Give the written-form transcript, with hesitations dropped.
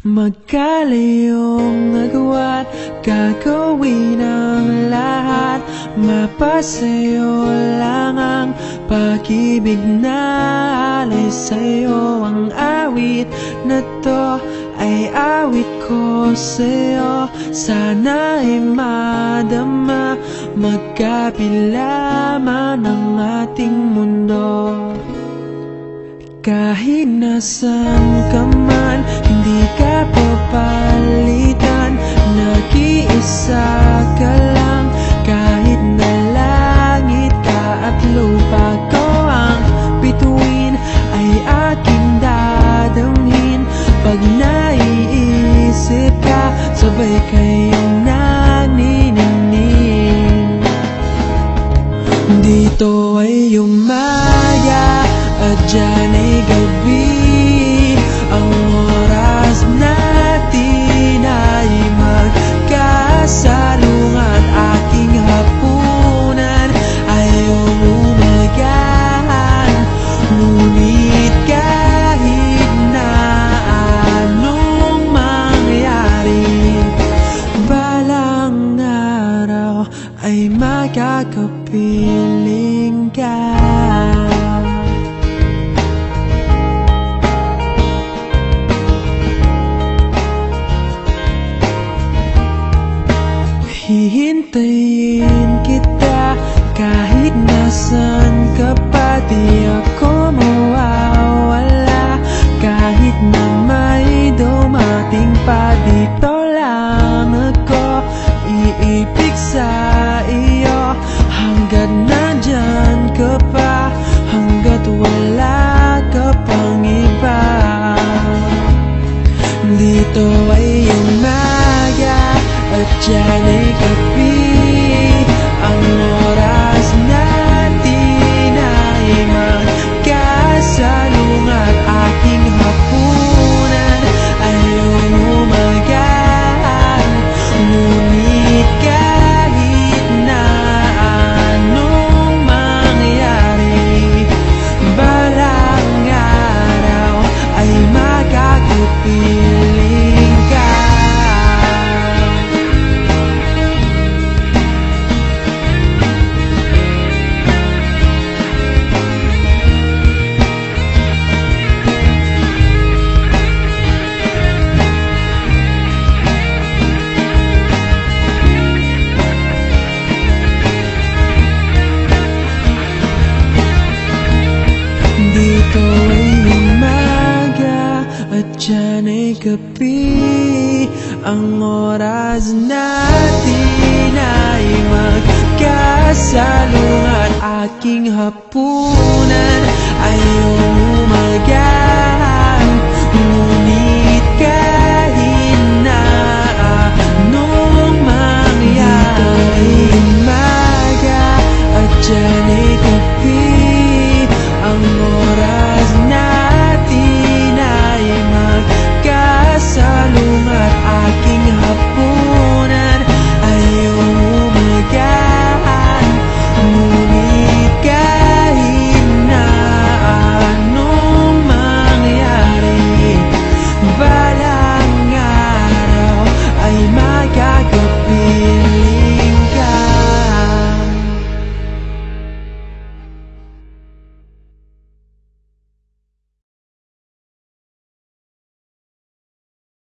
Magkalayong agwat, gagawin ang lahat. Mapasayo lang ang pag-ibig na alay sa'yo. Ang awit na to ay awit ko sa'yo. Sana ay madama, magkapila man ang ating mundo. Kahit nasan ka man, hindi ka papalitan. Nag-iisa ka lang, kahit na langit ka at lupa ko ang bituin, ay aking dadamhin. Pag naiisip ka, sabay kayong naniningning. Dito ay umaga at dyan ay gabi. Ang oras natin ay magkasalungat. Aking hapunan ay umagahan. Ngunit kahit na anong mangyari, balang araw ay makakapiling ka. Hihintayin kita kahit nasan ka pa. Di ako mawawala kahit na may dumating pa. Dito lang ako iibig sa iyo, hanggat nandyan ka pa, hanggat wala ka pang iba. Dito ay umaga at dyan ay gabi. Ang oras natin ay magkasalungat. Aking hapunan ay umagahan. Ngunit kahit na anong mangyari, balang araw ay magkakapiling ka. Dito ay umaga at dyan ay gabi. Ang oras natin ay magkasalungat. Aking hapunan ay umaga.